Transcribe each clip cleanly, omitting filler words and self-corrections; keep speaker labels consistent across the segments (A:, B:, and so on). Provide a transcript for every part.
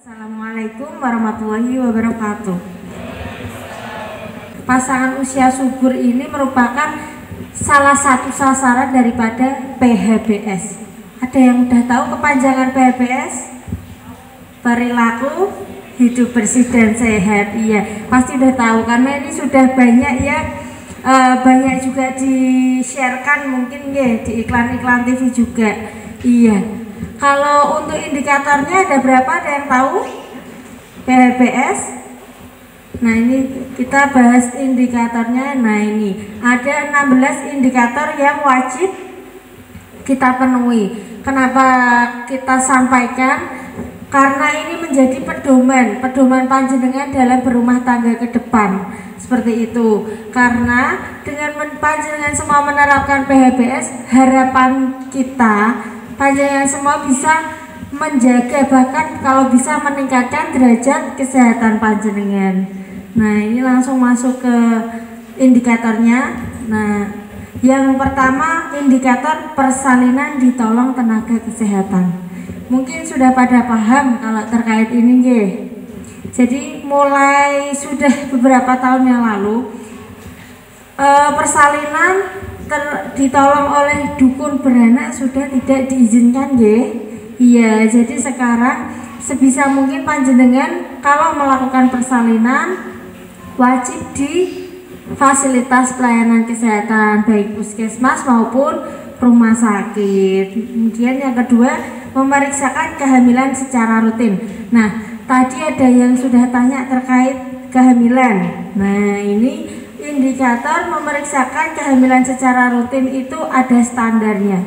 A: Assalamualaikum warahmatullahi wabarakatuh. Pasangan usia subur ini merupakan salah satu sasaran daripada PHBS. Ada yang udah tahu kepanjangan PHBS? Perilaku hidup bersih dan sehat. Iya, pasti udah tahu karena ini sudah banyak ya, banyak juga di-sharekan mungkin ya di iklan-iklan TV juga. Iya. Kalau untuk indikatornya ada berapa? Ada yang tahu? PHBS. Nah, ini kita bahas indikatornya. Nah, ini ada 16 indikator yang wajib kita penuhi. Kenapa kita sampaikan? Karena ini menjadi pedoman panjenengan dalam berumah tangga ke depan. Seperti itu. Karena dengan panjenengan semua menerapkan PHBS, harapan kita panjenengan semua bisa menjaga, bahkan kalau bisa meningkatkan derajat kesehatan panjenengan. Nah, ini langsung masuk ke indikatornya. Nah, yang pertama indikator persalinan ditolong tenaga kesehatan. Mungkin sudah pada paham kalau terkait ini nggih. Jadi mulai sudah beberapa tahun yang lalu persalinan ditolong oleh dukun beranak sudah tidak diizinkan nggih. Iya, jadi sekarang sebisa mungkin panjenengan kalau melakukan persalinan wajib di fasilitas pelayanan kesehatan baik puskesmas maupun rumah sakit. Kemudian yang kedua, memeriksakan kehamilan secara rutin. Nah, tadi ada yang sudah tanya terkait kehamilan. Nah, ini indikator memeriksakan kehamilan secara rutin itu ada standarnya.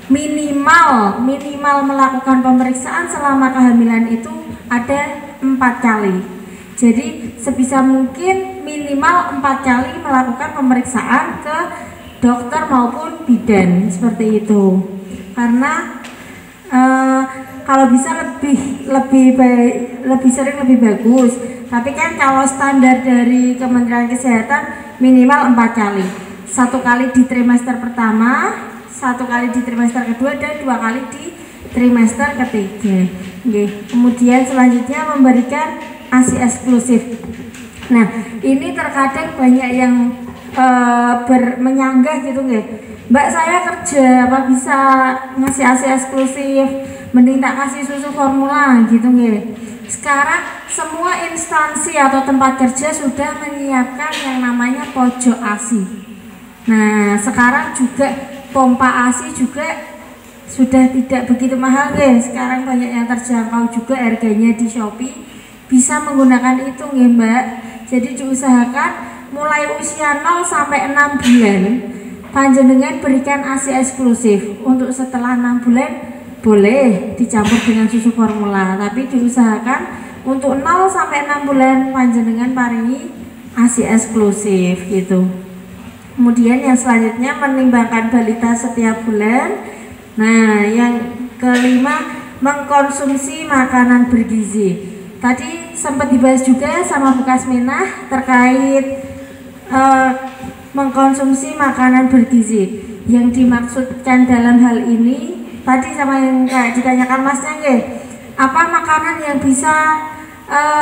A: Minimal melakukan pemeriksaan selama kehamilan itu ada 4 kali. Jadi sebisa mungkin minimal 4 kali melakukan pemeriksaan ke dokter maupun bidan seperti itu. Karena kalau bisa lebih sering lebih bagus. Tapi kan kalau standar dari Kementerian Kesehatan minimal 4 kali. 1 kali di trimester pertama, 1 kali di trimester kedua, dan 2 kali di trimester ketiga. Oke. Kemudian selanjutnya memberikan ASI eksklusif. Nah, ini terkadang banyak yang menyanggah gitu nggih. Mbak, saya kerja apa bisa ngasih ASI eksklusif, mending tak kasih susu formula gitu nggih. Sekarang semua instansi atau tempat kerja sudah menyiapkan yang namanya pojok ASI. Nah, sekarang juga pompa ASI juga sudah tidak begitu mahal guys. Sekarang banyak yang terjangkau juga harganya di Shopee. Bisa menggunakan itu nggih Mbak. Jadi diusahakan mulai usia 0 sampai 6 bulan panjenengan berikan ASI eksklusif. Untuk setelah 6 bulan boleh dicampur dengan susu formula, tapi diusahakan untuk 0 sampai 6 bulan panjenengan paringi ASI eksklusif gitu. Kemudian yang selanjutnya menimbangkan balita setiap bulan. Nah, yang kelima mengkonsumsi makanan bergizi. Tadi sempat dibahas juga sama Bu Kasminah terkait mengkonsumsi makanan bergizi. Yang dimaksudkan dalam hal ini tadi sama yang ditanyakan Masnya nggih, apa makanan yang bisa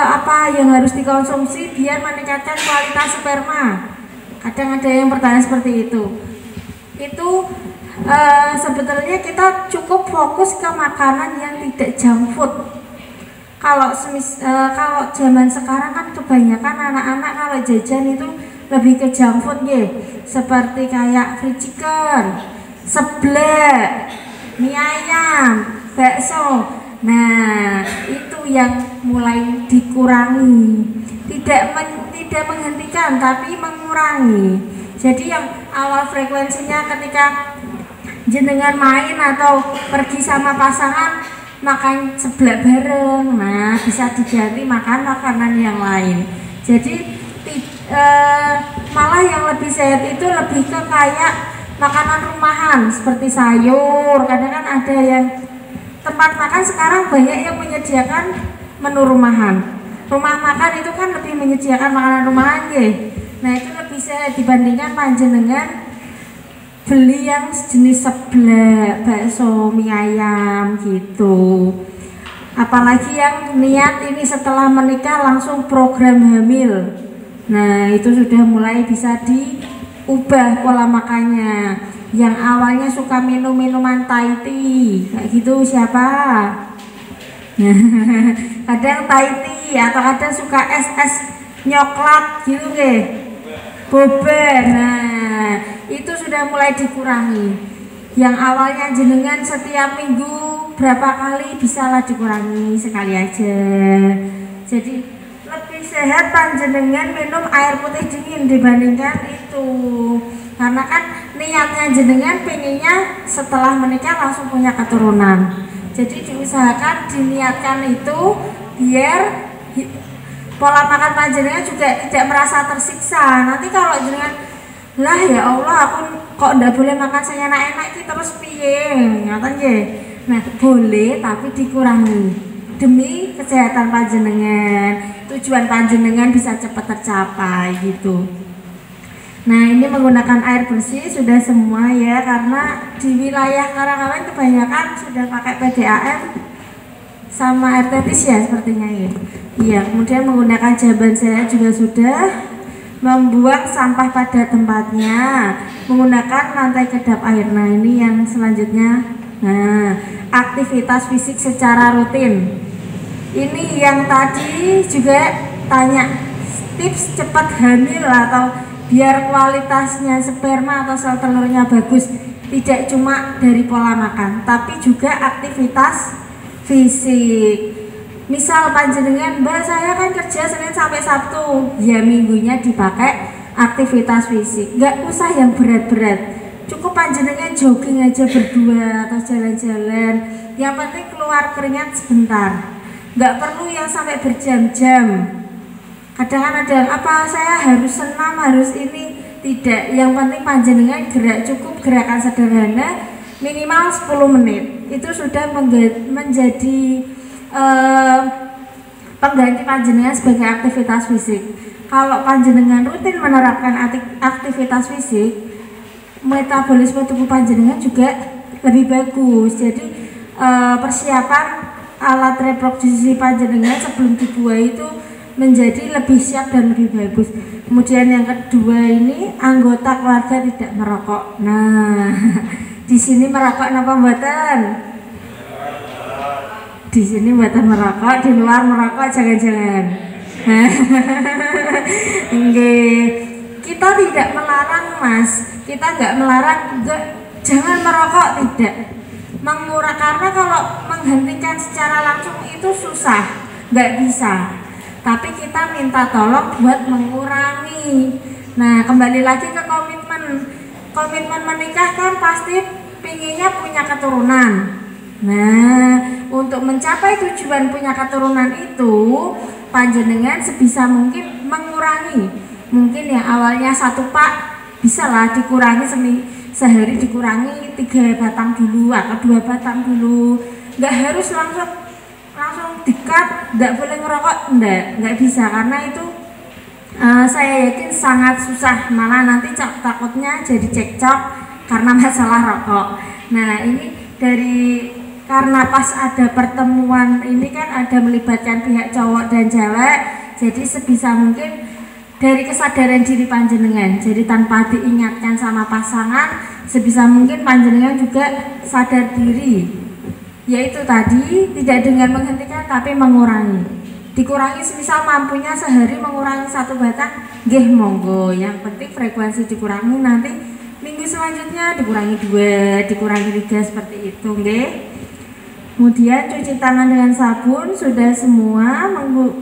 A: apa yang harus dikonsumsi biar meningkatkan kualitas sperma. Kadang ada yang bertanya seperti itu. Itu sebetulnya kita cukup fokus ke makanan yang tidak junk food. Kalau zaman sekarang kan kebanyakan anak-anak kalau jajan itu lebih ke junk food nggih, seperti kayak fried chicken, seblak, mie ayam, bakso. Nah, itu yang mulai dikurangi. Tidak menghentikan tapi mengurangi. Jadi yang awal frekuensinya ketika jenengan main atau pergi sama pasangan makan seblak bareng, nah bisa diganti makan makanan yang lain. Jadi malah yang lebih sehat itu lebih ke kayak makanan rumahan seperti sayur. Kadang kan ada yang tempat makan sekarang banyak yang menyediakan menu rumahan. Rumah makan itu kan lebih menyediakan makanan rumahan nggih. Nah, itu lebih sehat dibandingkan panjenengan beli yang jenis seblak, bakso, mie ayam gitu. apalagi yang niat ini setelah menikah langsung program hamil. Nah itu sudah mulai bisa diubah pola makannya. Yang awalnya suka minum minuman Thai tea kayak gitu siapa? Kadang Thai tea atau kadang suka es nyoklat gitu nggih, boba. Nah itu sudah mulai dikurangi. Yang awalnya jenengan setiap minggu berapa kali bisalah dikurangi sekali aja. Jadi lebih sehat panjenengan minum air putih dingin dibandingkan itu, karena kan niatnya jenengan pengennya setelah menikah langsung punya keturunan. Jadi diusahakan diniatkan itu biar pola makan panjenengan juga tidak merasa tersiksa. Nanti kalau jenengan lah ya Allah aku kok ndak boleh makan seenak-enak iki terus piye ngoten nggih. Nah boleh tapi dikurangi demi kesehatan panjenengan, tujuan panjenengan bisa cepat tercapai gitu. Nah ini menggunakan air bersih sudah semua ya, karena di wilayah Karangawan kebanyakan sudah pakai PDAM sama air tetis ya sepertinya ya. Iya, kemudian menggunakan jamban sehat juga sudah, membuang sampah pada tempatnya, menggunakan lantai kedap air. Nah ini yang selanjutnya. Nah aktivitas fisik secara rutin. Ini yang tadi juga tanya tips cepat hamil atau biar kualitasnya sperma atau sel telurnya bagus, tidak cuma dari pola makan tapi juga aktivitas fisik. Misal panjenengan, Mbak saya kan kerja Senin sampai Sabtu, ya minggunya dipakai aktivitas fisik, nggak usah yang berat-berat, cukup panjenengan jogging aja berdua atau jalan-jalan, yang penting keluar keringat sebentar, nggak perlu yang sampai berjam-jam. Kadang ada yang apa saya harus senam harus ini, tidak, yang penting panjenengan gerak, cukup gerakan sederhana minimal 10 menit itu sudah menjadi pengganti panjenengan sebagai aktivitas fisik. Kalau panjenengan rutin menerapkan aktivitas fisik, metabolisme tubuh panjenengan juga lebih bagus. Jadi persiapan alat reproduksi panjenengan sebelum dibuai itu menjadi lebih siap dan lebih bagus. Kemudian yang kedua ini anggota keluarga tidak merokok. Nah, di sini merokok napa mboten? Di sini mboten merokok, di luar merokok jangan-jangan. Nggih. Kita tidak melarang Mas, kita nggak melarang jangan merokok, tidak. Karena kalau menghentikan secara langsung itu susah, nggak bisa. Tapi kita minta tolong buat mengurangi. Nah kembali lagi ke komitmen menikah kan pasti pinginnya punya keturunan. Nah untuk mencapai tujuan punya keturunan itu panjenengan sebisa mungkin mengurangi. Mungkin yang awalnya 1 pak bisalah dikurangi sehari dikurangi 3 batang dulu atau 2 batang dulu. Nggak harus langsung dikat, nggak boleh ngerokok, nggak bisa, karena itu saya yakin sangat susah, malah nanti takutnya jadi cekcok karena masalah rokok. Nah ini karena pas ada pertemuan ini kan ada melibatkan pihak cowok dan cewek, jadi sebisa mungkin dari kesadaran diri panjenengan, jadi tanpa diingatkan sama pasangan, sebisa mungkin panjenengan juga sadar diri, yaitu tadi tidak dengan menghentikan tapi mengurangi. Dikurangi semisal mampunya sehari mengurangi 1 batang, nggih monggo, yang penting frekuensi dikurangi, nanti minggu selanjutnya dikurangi 2, dikurangi 3 seperti itu nggih. Kemudian cuci tangan dengan sabun sudah semua,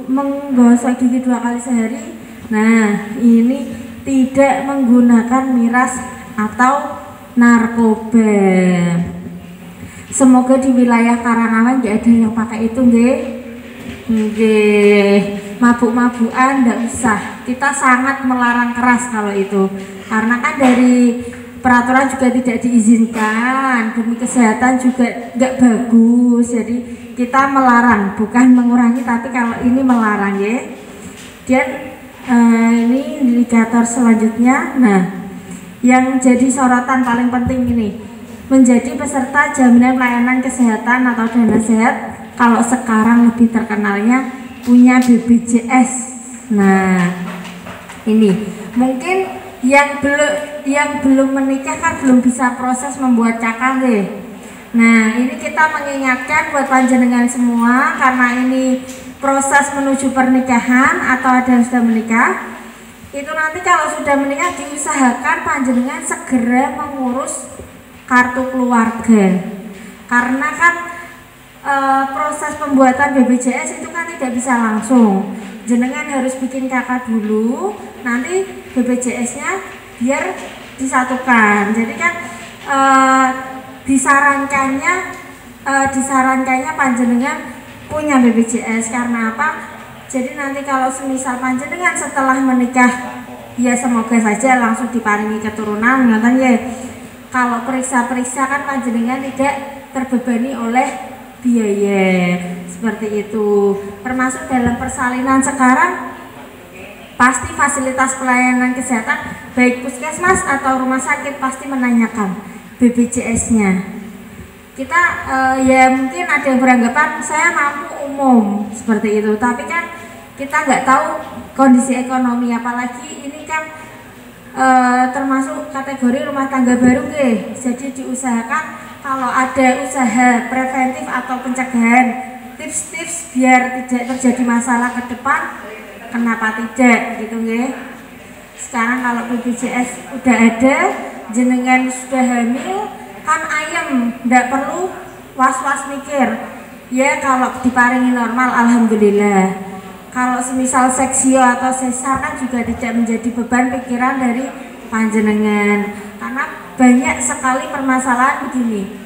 A: menggosok gigi 2 kali sehari. Nah ini tidak menggunakan miras atau narkoba. Semoga di wilayah Karangawan nggak ada yang pakai itu nggih. Nggih, mabuk-mabukan nggak usah. Kita sangat melarang keras kalau itu. Karena kan dari peraturan juga tidak diizinkan, demi kesehatan juga nggak bagus. Jadi kita melarang, bukan mengurangi, tapi kalau ini melarang ya. Dan ini indikator selanjutnya. Nah, yang jadi sorotan paling penting ini, menjadi peserta jaminan pelayanan kesehatan atau dana sehat kalau sekarang lebih terkenalnya punya BPJS. Nah, ini mungkin yang belum menikah kan belum bisa proses membuat KKW. Nah, ini kita mengingatkan buat panjenengan semua, karena ini proses menuju pernikahan atau ada yang sudah menikah. Itu nanti kalau sudah menikah diusahakan panjenengan segera mengurus kartu keluarga, karena kan proses pembuatan BPJS itu kan tidak bisa langsung. Jenengan harus bikin KK dulu, nanti BPJS-nya biar disatukan. Jadi kan disarankannya panjenengan punya BPJS. Karena apa? Jadi nanti kalau semisal panjenengan setelah menikah, ya semoga saja langsung diparingi keturunan, ngoten ya. Kalau periksa-periksa kan panjenengan tidak terbebani oleh biaya seperti itu. Termasuk dalam persalinan sekarang pasti fasilitas pelayanan kesehatan baik puskesmas atau rumah sakit pasti menanyakan BPJS-nya. Kita ya mungkin ada yang beranggapan saya mampu umum seperti itu, tapi kan kita nggak tahu kondisi ekonomi, apalagi ini kan termasuk kategori rumah tangga baru nggih. Jadi diusahakan kalau ada usaha preventif atau pencegahan, tips-tips biar tidak terjadi masalah ke depan, kenapa tidak gitu nggih. Sekarang kalau BPJS udah ada, jenengan sudah hamil kan ayem, ndak perlu was-was mikir. Ya kalau diparingi normal alhamdulillah. Kalau semisal seksio atau sesar kan juga tidak menjadi beban pikiran dari panjenengan, karena banyak sekali permasalahan begini.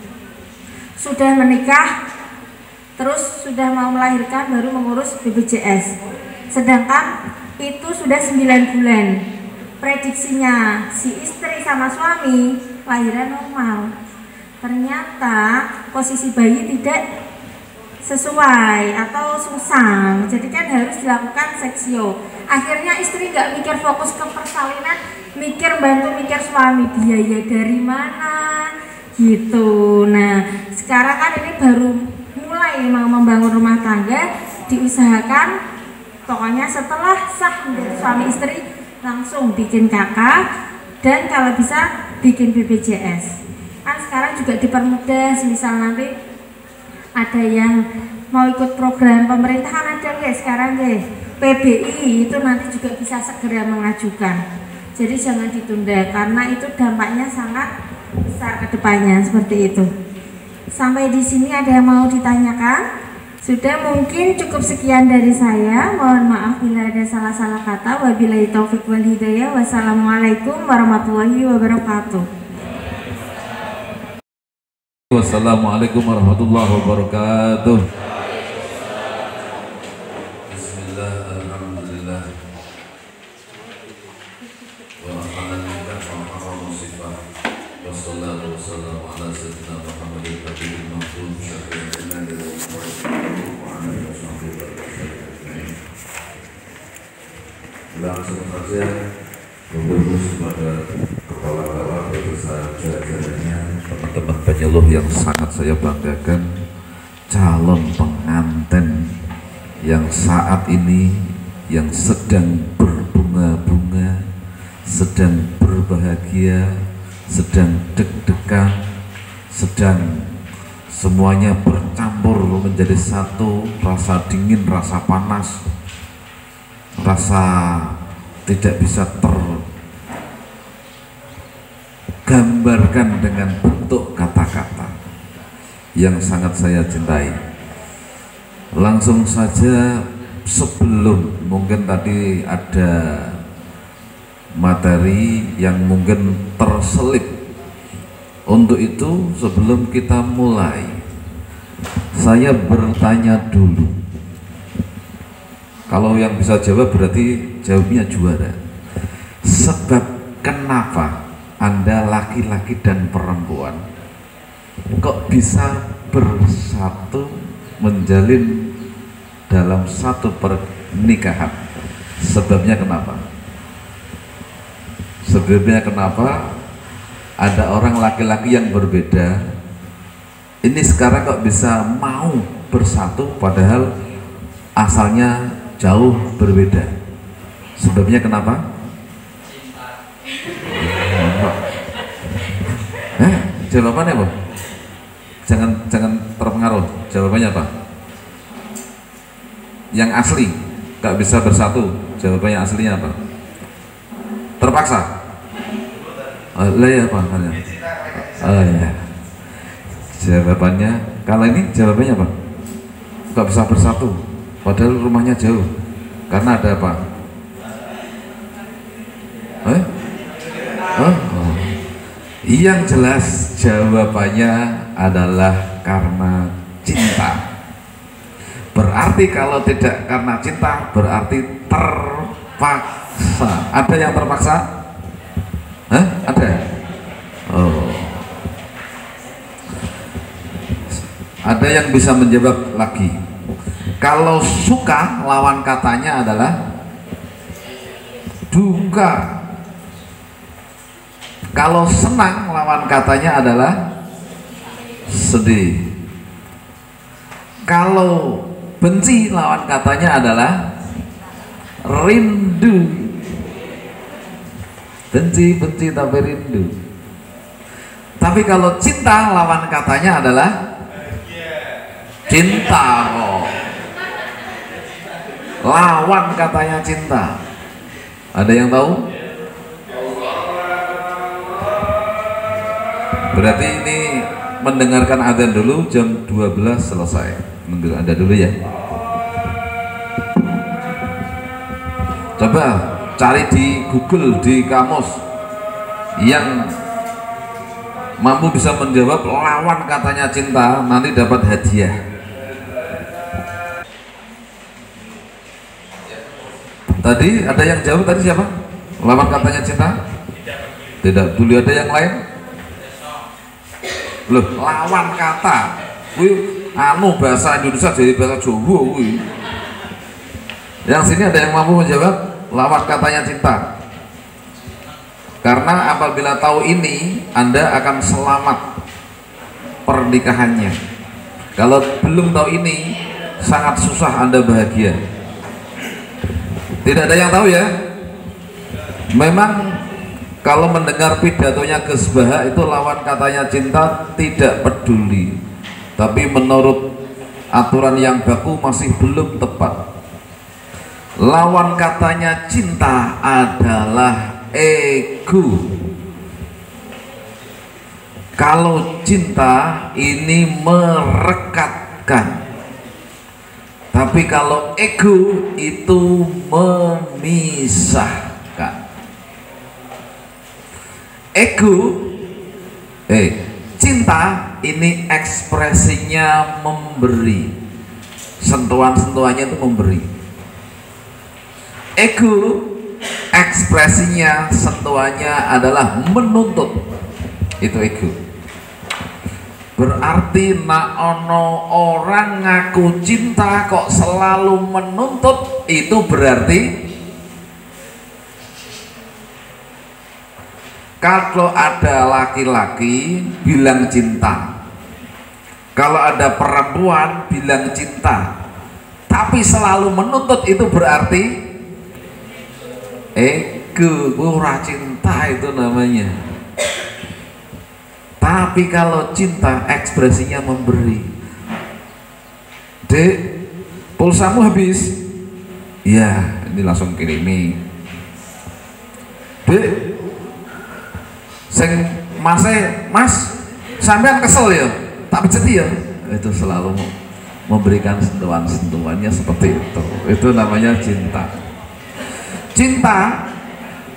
A: Sudah menikah terus sudah mau melahirkan baru mengurus BPJS, sedangkan itu sudah 9 bulan. Prediksinya si istri sama suami lahiran normal, ternyata posisi bayi tidak sesuai atau susah, jadi kan harus dilakukan seksio. Akhirnya istri nggak mikir fokus ke persalinan, mikir suami, biaya dari mana gitu. Nah sekarang kan ini baru mulai mau membangun rumah tangga, diusahakan pokoknya setelah sah menjadi suami istri langsung bikin kakak, dan kalau bisa bikin BPJS. Kan sekarang juga dipermudah, misal nanti ada yang mau ikut program pemerintah kan ada guys sekarang guys, PBI itu nanti juga bisa segera mengajukan. Jadi jangan ditunda karena itu dampaknya sangat besar ke depannya seperti itu. Sampai di sini ada yang mau ditanyakan? Sudah, mungkin cukup sekian dari saya. Mohon maaf bila ada salah-salah kata. Wabillahi taufik wal hidayah. Wassalamualaikum warahmatullahi wabarakatuh.
B: Wassalamualaikum warahmatullahi wabarakatuh. Bismillah, alhamdulillah. Wa alhamdulillah wa musibah. Wassalatu wassalamu ala sayyidina Muhammadin nabiyil ma'sum syafi'il wa ala alihi. Langsung saja berfokus pada kepala beserta jajarannya, teman-teman penyuluh yang sangat saya banggakan, calon pengantin yang saat ini yang sedang berbunga-bunga, sedang berbahagia, sedang deg-degan, sedang semuanya bercampur menjadi satu, rasa dingin, rasa panas, rasa tidak bisa tergambarkan dengan bentuk kata-kata yang sangat saya cintai. Langsung saja, sebelum mungkin tadi ada materi yang mungkin terselip, untuk itu sebelum kita mulai saya bertanya dulu. Kalau yang bisa jawab berarti jawabnya juara. Sebab kenapa Anda laki-laki dan perempuan kok bisa bersatu menjalin dalam satu pernikahan? Sebabnya kenapa? Sebabnya kenapa ada orang laki-laki yang berbeda ini sekarang kok bisa mau bersatu padahal asalnya jauh berbeda. Sebabnya kenapa? Jawabannya apa? Jangan terpengaruh. Jawabannya apa? Yang asli gak bisa bersatu. Jawabannya aslinya apa? Terpaksa. Lah ya apa? Oh ya. Jawabannya kalau ini jawabannya apa? Gak bisa bersatu. Padahal rumahnya jauh. Karena ada apa? Yang jelas jawabannya adalah karena cinta. Berarti kalau tidak karena cinta berarti terpaksa. Ada yang terpaksa? Ada? Oh. Ada yang bisa menjawab lagi. Kalau suka lawan katanya adalah duka. Kalau senang lawan katanya adalah sedih. Kalau benci lawan katanya adalah rindu. Benci tapi rindu. Tapi kalau cinta lawan katanya adalah cinta. Lawan katanya cinta. Ada yang tahu? Berarti ini mendengarkan adzan dulu, jam 12 selesai. Menunggu Anda dulu ya. Coba cari di Google, di kamus yang mampu bisa menjawab lawan katanya cinta, nanti dapat hadiah. Tadi ada yang jawab tadi siapa? Lawan katanya cinta? Tidak. Dulu ada yang lain? Loh, lawan kata. Wih, bahasa Indonesia jadi bahasa Jawa. Wih. Yang sini ada yang mampu menjawab lawan katanya cinta. Karena apabila tahu ini, Anda akan selamat pernikahannya. Kalau belum tahu ini, sangat susah Anda bahagia. Tidak ada yang tahu ya? Memang kalau mendengar pidatonya Gus Baha itu lawan katanya cinta tidak peduli. Tapi menurut aturan yang baku masih belum tepat. Lawan katanya cinta adalah ego. Kalau cinta ini merekatkan. Tapi kalau ego itu memisahkan. Ego, cinta ini ekspresinya memberi, sentuhan-sentuhannya itu memberi. Ego, ekspresinya, sentuhannya adalah menuntut, itu ego. Berarti nak ono orang ngaku cinta kok selalu menuntut, itu berarti kalau ada laki-laki bilang cinta, kalau ada perempuan bilang cinta, tapi selalu menuntut, itu berarti ego, ora cinta itu namanya. Tapi kalau cinta ekspresinya memberi. Dek, pulsamu habis? Ya, ini langsung kirimi. Dek, mas sampean kesel ya, tak peceti ya. Itu selalu memberikan sentuhan-sentuhannya seperti itu namanya cinta. Cinta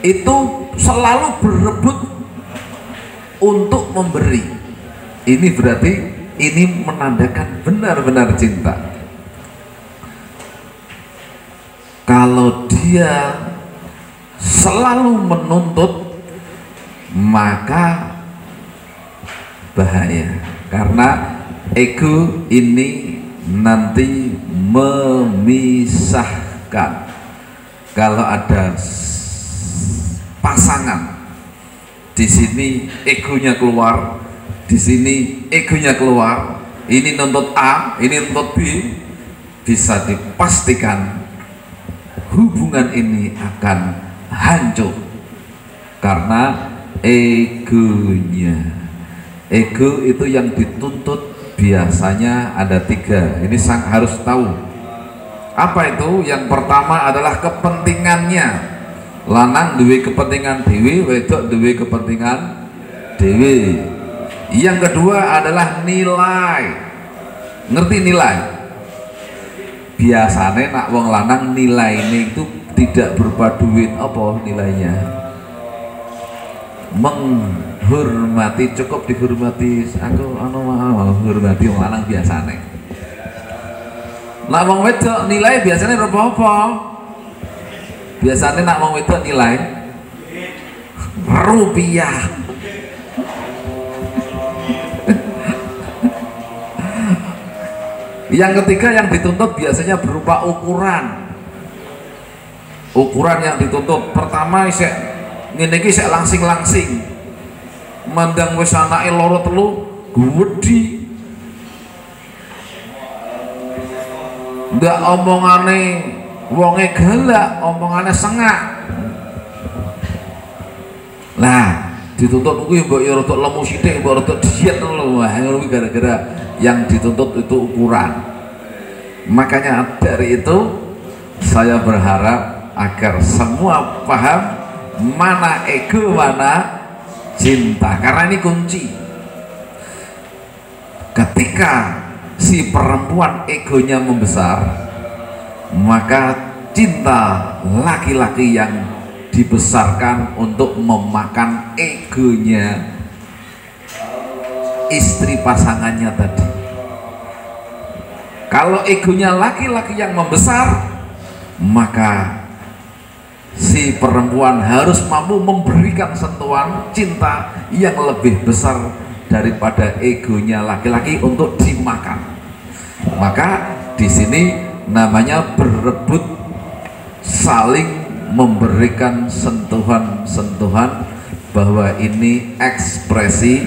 B: itu selalu berebut untuk memberi. Ini berarti ini menandakan benar-benar cinta. Kalau dia selalu menuntut, maka bahaya, karena ego ini nanti memisahkan. Kalau ada pasangan di sini egonya keluar, di sini egonya keluar, ini nuntut A, ini nuntut B, bisa dipastikan hubungan ini akan hancur karena egonya. Ego itu yang dituntut biasanya ada 3. Ini harus tahu. Apa itu? Yang pertama adalah kepentingannya. Lanang duwe kepentingan dewi, wedok duwe kepentingan dewi. Yang kedua adalah nilai. Ngerti nilai? Biasanya nak wong lanang nilai ini itu tidak berupa duit. Apa nilainya? Menghormati, cukup dihormati. Aku menghormati wong lanang biasanya. Nak wong wedok nilai biasanya berapa apa? Biasanya nak wong wedok nilai rupiah. Yang ketiga yang dituntut biasanya berupa ukuran. Ukuran yang dituntut pertama isek ngene iki isek langsing-langsing. Mandang wis anake loro telu gedhi. Ndak omongane wonge galak, omongane sengak. Nah, dituntut kuwi mbok ya rada lemu sithik, mbok rada diet lho. Wah, ngono kuwi gara-gara yang dituntut itu ukuran. Makanya dari itu saya berharap agar semua paham mana ego, mana cinta, karena ini kunci. Ketika si perempuan egonya membesar, maka cinta laki-laki yang dibesarkan untuk memakan egonya istri pasangannya tadi. Kalau egonya laki-laki yang membesar, maka si perempuan harus mampu memberikan sentuhan cinta yang lebih besar daripada egonya laki-laki untuk dimakan. Maka di sini namanya berebut saling memberikan sentuhan-sentuhan bahwa ini ekspresi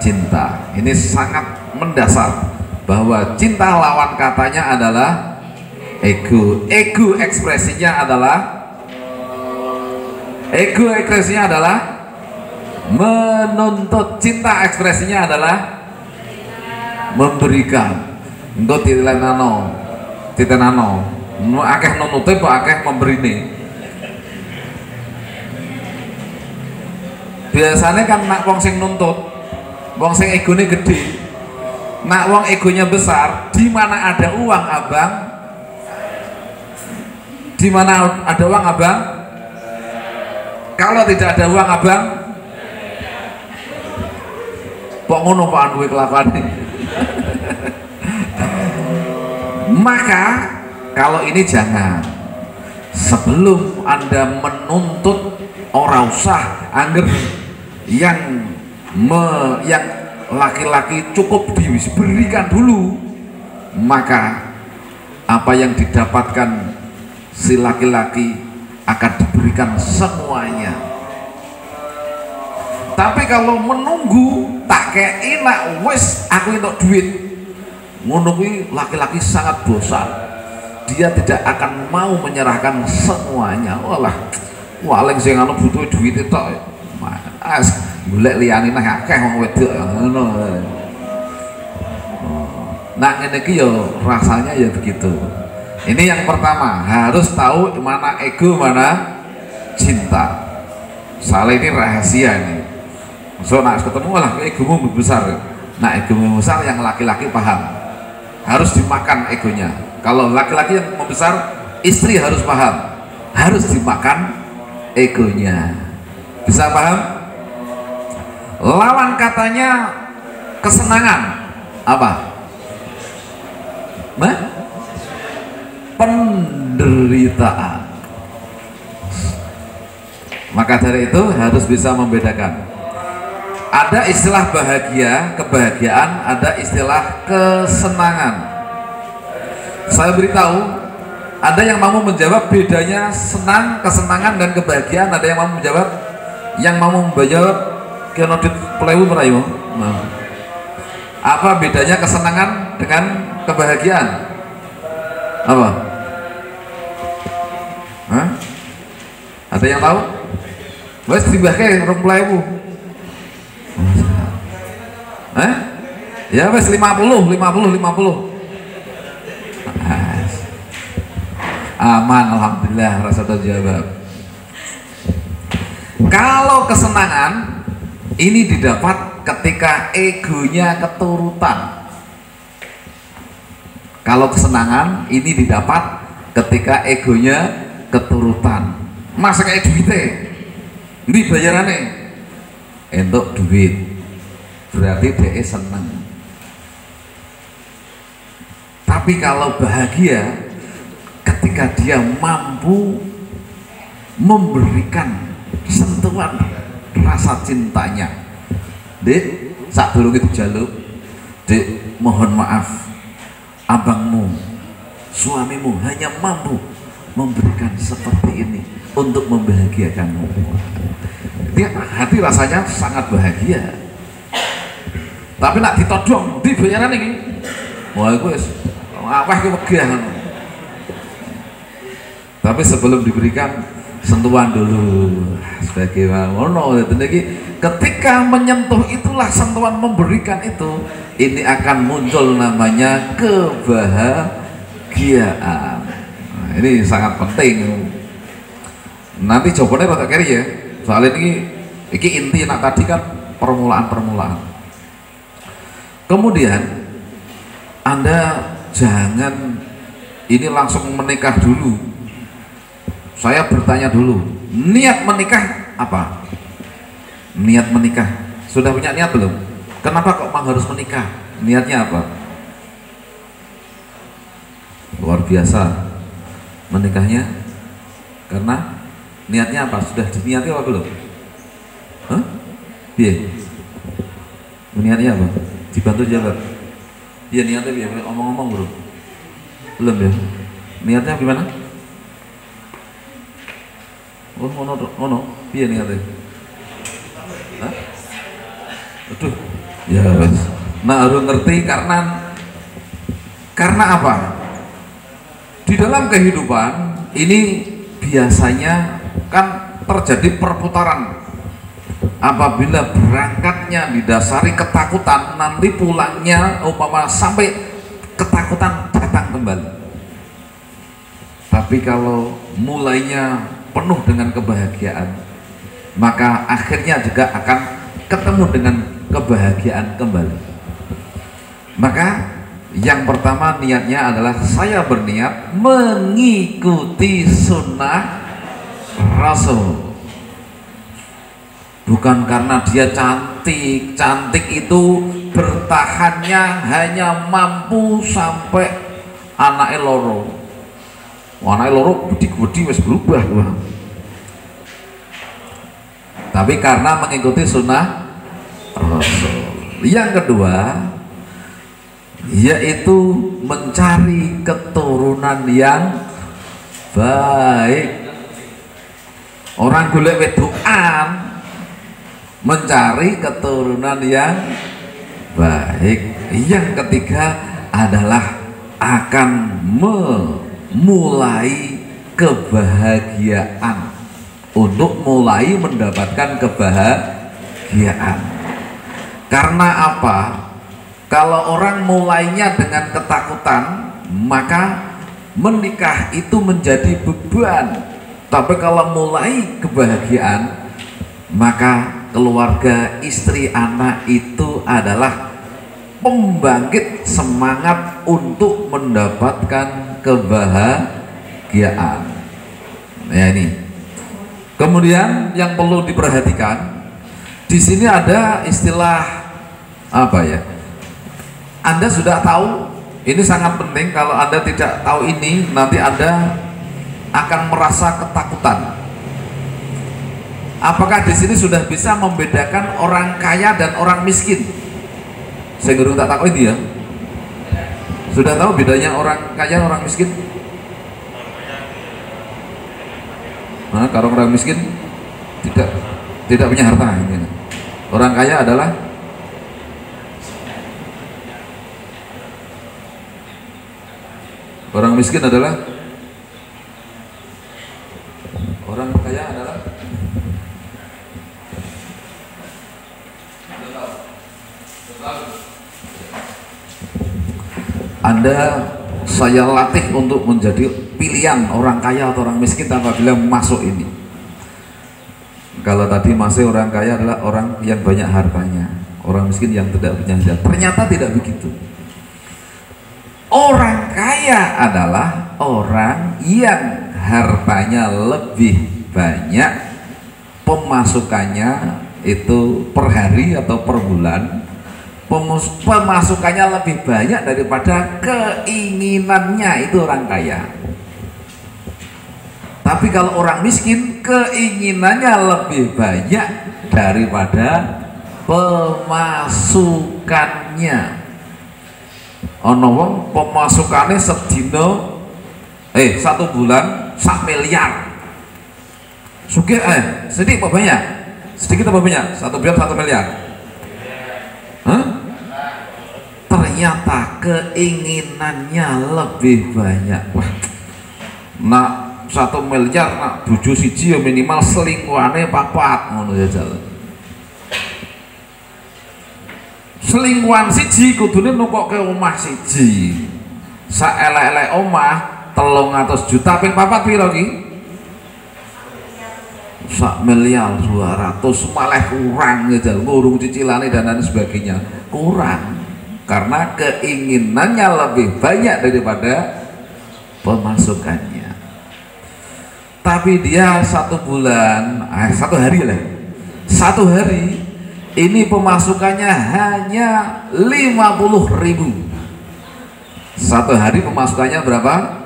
B: cinta. Ini sangat mendasar bahwa cinta lawan katanya adalah ego. Ego ekspresinya adalah menuntut. Cinta ekspresinya adalah memberikan. Untuk titenano akeh nunute kok akeh memberine. Biasanya kan nak wong sing nuntut, wong sing egone gede, nak wong egonya besar, di mana ada uang abang, di mana ada uang abang, kalau tidak ada uang abang, kok ngono Pak duwe kelakuan. Maka kalau ini jangan, sebelum Anda menuntut ora usah anggap yang laki-laki cukup diberikan dulu, maka apa yang didapatkan si laki-laki akan diberikan semuanya. Tapi kalau menunggu tak kayak enak wes aku untuk duit, menunggu laki-laki sangat bosan. Dia tidak akan mau menyerahkan semuanya. Waling sing anu butuh duit itu mas golek liyane nang akeh wong wedok ngono. Nah ngene iki ya rasanya ya begitu. Ini yang pertama, harus tahu mana ego mana cinta. Soalnya ini rahasia ini. So nak ketemu lah egomu besar. Nah egomu besar yang laki-laki paham. Harus dimakan egonya. Kalau laki-laki yang membesar, istri harus paham. Harus dimakan egonya. Bisa paham? Lawan katanya kesenangan apa? Penderitaan. Maka dari itu harus bisa membedakan. Ada istilah bahagia, kebahagiaan, ada istilah kesenangan. Saya beritahu, ada yang mau menjawab bedanya senang, kesenangan dan kebahagiaan. Ada yang mau menjawab? Yang mau menjawab kenodit pelewu merayu. Nah, apa bedanya kesenangan dengan kebahagiaan? Apa? Hah? Ada yang tahu? Wes dibahke 20.000. Ya wes 50. Aman, alhamdulillah, rasa terjawab. Kalau kesenangan ini didapat ketika egonya keturutan. Kalau kesenangan ini didapat ketika egonya keturutan. Masa kayak duitnya ini bayarannya untuk duit, berarti dia senang. Tapi kalau bahagia ketika dia mampu memberikan sentuhan rasa cintanya. Dek, saat dulu itu jaluk, dek, mohon maaf, abangmu, suamimu hanya mampu memberikan seperti ini untuk membahagiakanmu. Dia hati rasanya sangat bahagia. Tapi nak ditodong di bayaran ini, wah gue awah gue megah. Tapi sebelum diberikan sentuhan dulu sebagai ngono, ketika menyentuh itulah sentuhan memberikan itu, ini akan muncul namanya kebahagiaan. Nah, ini sangat penting. Nanti jawabannya rada keri ya. Soalnya ini inti nak tadi kan permulaan. Kemudian Anda jangan ini langsung menikah dulu. Saya bertanya dulu, niat menikah apa? Niat menikah, sudah punya niat belum? Kenapa kok memang harus menikah? Niatnya apa? Luar biasa menikahnya, karena niatnya apa? Sudah diniati apa belum? Hah? Iya. Niatnya apa? Dibantu jawab. Iya niatnya biar omong-omong bro. Belum ya? Niatnya gimana? Oh, ono, piye niate? Hah? Aduh, ya wes. Nah, harus ngerti karena apa? Di dalam kehidupan ini biasanya kan terjadi perputaran. Apabila berangkatnya didasari ketakutan, nanti pulangnya umpama sampai ketakutan datang kembali. Tapi kalau mulainya penuh dengan kebahagiaan, maka akhirnya juga akan ketemu dengan kebahagiaan kembali. Maka yang pertama niatnya adalah saya berniat mengikuti sunnah Rasul. Bukan karena dia cantik, cantik itu bertahannya hanya mampu sampai anaknya loro. Anaknya loro gede-gede wis berubah. Tapi karena mengikuti sunnah Rasul. Yang kedua yaitu mencari keturunan yang baik. Orang golek wedokan mencari keturunan yang baik. Yang ketiga adalah akan memulai kebahagiaan, untuk mulai mendapatkan kebahagiaan. Karena apa? Kalau orang mulainya dengan ketakutan, maka menikah itu menjadi beban. Tapi kalau mulai kebahagiaan, maka keluarga, istri, anak itu adalah pembangkit semangat untuk mendapatkan kebahagiaan. Ya ini. Kemudian yang perlu diperhatikan, di sini ada istilah apa ya? Anda sudah tahu, ini sangat penting. Kalau Anda tidak tahu ini, nanti Anda akan merasa ketakutan. Apakah di sini sudah bisa membedakan orang kaya dan orang miskin? Saya guru tak tahu ini ya. Sudah tahu bedanya orang kaya dan orang miskin? Nah, kalau orang miskin tidak punya harta. Orang kaya adalah Orang miskin adalah orang kaya adalah Anda saya latih untuk menjadi pilihan orang kaya atau orang miskin apabila masuk ini. Kalau tadi masih orang kaya adalah orang yang banyak hartanya, orang miskin yang tidak punya harta. Ternyata tidak begitu. Orang kaya adalah orang yang hartanya lebih banyak, pemasukannya itu per hari atau per bulan, pemasukannya lebih banyak daripada keinginannya, itu orang kaya. Tapi kalau orang miskin, keinginannya lebih banyak daripada pemasukannya. Ono wong pemasukannya sedino satu bulan 1 miliar. Sugih sedikit apa banyak? Sedikit apa banyak? 1 bulan 1 miliar. Hah? Ternyata keinginannya lebih banyak. Wah, nak 1 miliar nak bojo siji ya minimal selingkuhane 4 ngono ya jalan. Selingkuhan siji kudune nukokke omah siji. Saelek-elek omah 300 juta ping 4 piro ki? 1 miliar 200 malah kurang ya jalan. Ngurung cicilane dan lain sebagainya. Kurang. Karena keinginannya lebih banyak daripada pemasukannya. Tapi dia 1 bulan, 1 hari lah, 1 hari ini pemasukannya hanya 50.000. 1 hari pemasukannya berapa?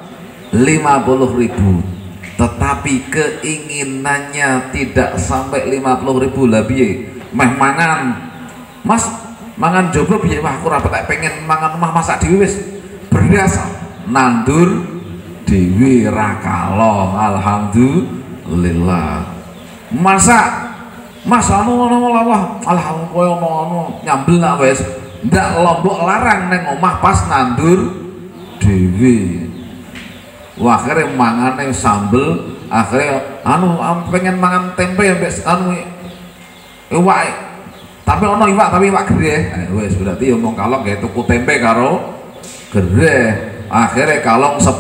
B: 50.000. Tetapi keinginannya tidak sampai 50.000 lah piye? Meh mangan, Mas, mangan jogo piye? Wah, aku ora pengen mangan omah masak dhewe wis. Beras nandur dewi rakalo, alhamdulillah. Masak Mas anu alhamdulillah nyambel nak wis ndak lombok larang neng omah pas nandur dewi. Wah, akhirnya mangane sambel, akhirnya pengen mangan tempe mbek anu iwak. Tapi ono iwak tapi iwak gede. Wis berarti omong kalong ya tuku tempe karo gede. Akhirnya kalong 10.000,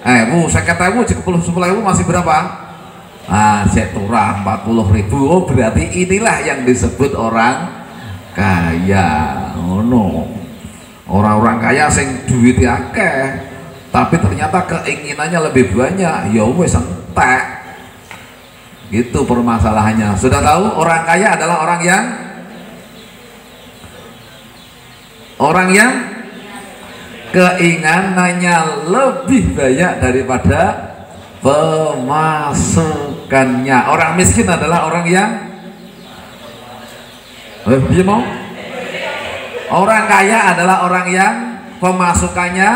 B: 50.000, 10.000 masih berapa? Cek turah 40.000. Oh, berarti inilah yang disebut orang kaya. Oh no, orang-orang kaya sing duitnya akeh, tapi ternyata keinginannya lebih banyak. Ya wes entek. Gitu permasalahannya. Sudah tahu orang kaya adalah orang yang keinginannya lebih banyak daripada pemasukannya. Orang miskin adalah orang yang orang kaya adalah orang yang pemasukannya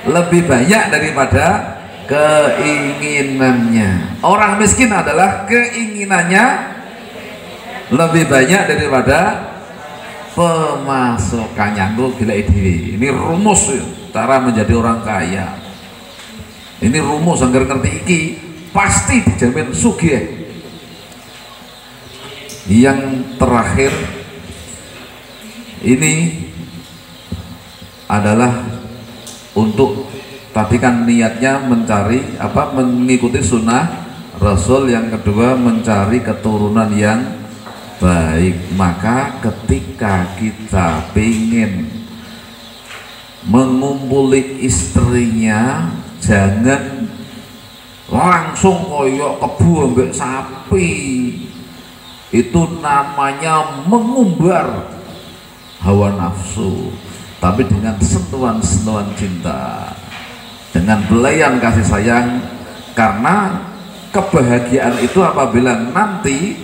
B: lebih banyak daripada keinginannya. Orang miskin adalah keinginannya lebih banyak daripada pemasukannya. Gue gila ini rumus cara menjadi orang kaya. Ini rumus anggar ngerti iki pasti dijamin sugih. Yang terakhir ini adalah untuk tadi kan niatnya mencari mengikuti sunnah Rasul. Yang kedua mencari keturunan yang baik. Maka ketika kita ingin mengumpuli istrinya, jangan langsung koyok kebu ambek sapi. Itu namanya mengumbar hawa nafsu, tapi dengan sentuhan-sentuhan cinta, dengan belayan kasih sayang. Karena kebahagiaan itu apabila nanti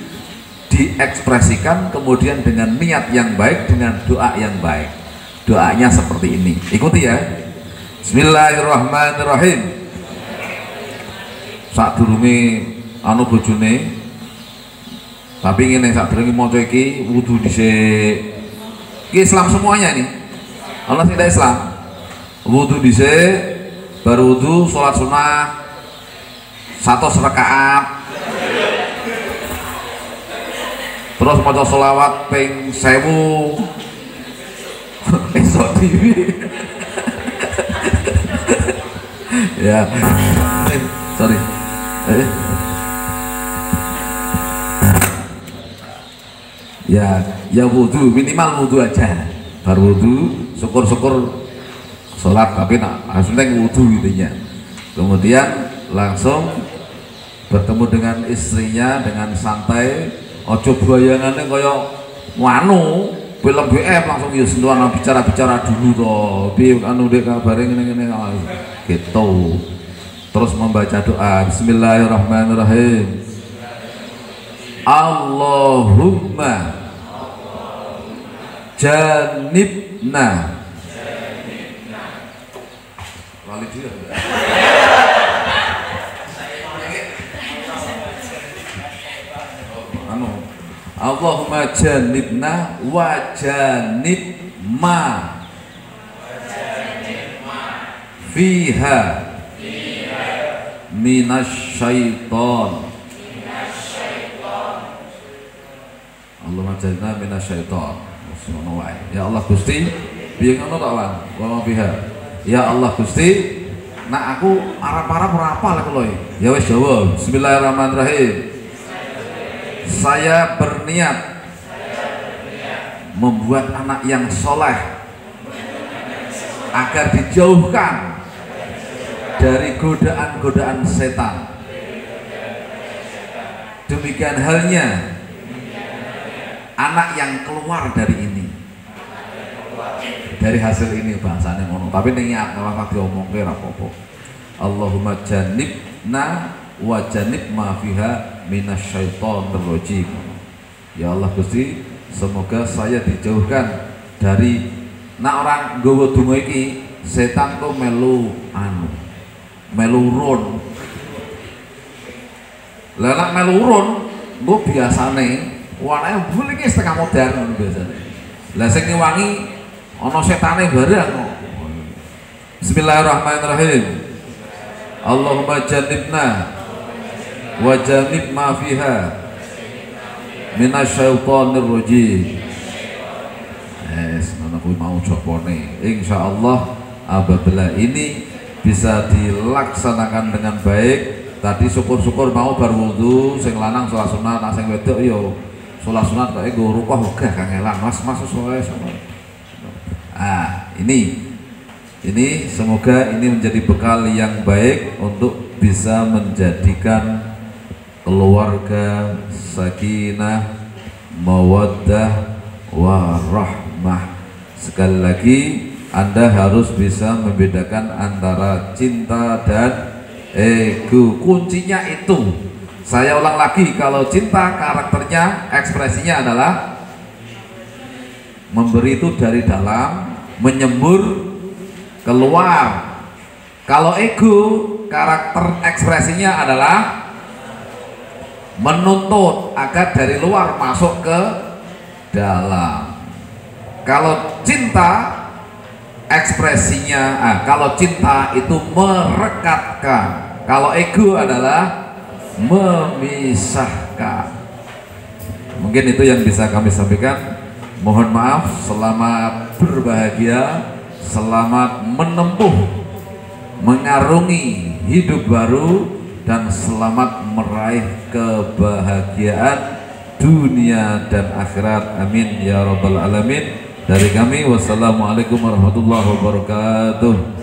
B: diekspresikan kemudian dengan niat yang baik, dengan doa yang baik. Doanya seperti ini, ikuti ya. Bismillahirrahmanirrahim. Sadurunge anu bojone, tapi ngene sadurunge maca iki wudu dhisik. Iki Islam semuanya ini. Allah tidak Islam. Wudu dhisik, baru wudu sholat sunnah 100 rakaat, terus maca sholawat ping 1000 esok dhewe. Ya, sorry. Ya wudu, minimal wudu aja, baru wudu, syukur-syukur sholat, tapi harus penting wudu intinya. Kemudian langsung bertemu dengan istrinya dengan santai, ojo bayangannya kaya wanu film BM langsung ya sentuhan bicara-bicara dulu toh, bi anu dek kabare ngene-ngene gitu. Terus membaca doa Bismillahirrahmanirrahim. Allahumma janibna Allahumma janibna wa janib ma fiha minasyaiton. Allahumma janibna minasyaiton. Ya Allah Gusti, piye ngono tok lan? Wa fiha. Ya Allah Gusti, nak aku arep-arep ora apal aku lho. Ya wis jawab. Bismillahirrahmanirrahim. Saya berniat membuat anak yang soleh agar dijauhkan dari godaan-godaan setan. Demikian halnya anak yang keluar dari ini, dari hasil ini bahasanya ngono. Tapi niat malah diomongke ora apa-apa. Allahumma janibna wa janib ma fiha minasyaitonir rajim. Ya Allah Gusti, semoga saya dijauhkan dari orang nggawa donga iki setan kok melu run. Lah nek melu run nggo biasane warnane bul iki setengah modern biasane. Lah sing ngewangi ana setane barang. Bismillahirrahmanirrahim. Allahumma jannibna wa jannib ma fiha minasyaitonir rajim. Ngono kuwi mau jopone. Insyaallah apabila ini bisa dilaksanakan dengan baik, tadi syukur-syukur mau bar wudu, sing lanang salat sunat, sing wedok yo salat sunat kok nggo rukuk uga kangelan. Mas sesuai. Ini semoga ini menjadi bekal yang baik untuk bisa menjadikan keluarga sakinah, mawaddah, warahmah. Sekali lagi Anda harus bisa membedakan antara cinta dan ego. Kuncinya itu, saya ulang lagi, kalau cinta karakternya, ekspresinya adalah memberi itu dari dalam, menyembur keluar. Kalau ego, karakter ekspresinya adalah menuntut agar dari luar masuk ke dalam. Kalau cinta ekspresinya, kalau cinta itu merekatkan, kalau ego adalah memisahkan. Mungkin itu yang bisa kami sampaikan. Mohon maaf, selamat berbahagia, selamat menempuh, mengarungi hidup baru, dan selamat meraih kebahagiaan dunia dan akhirat. Amin ya rabbal alamin. Dari kami, wassalamualaikum warahmatullahi wabarakatuh.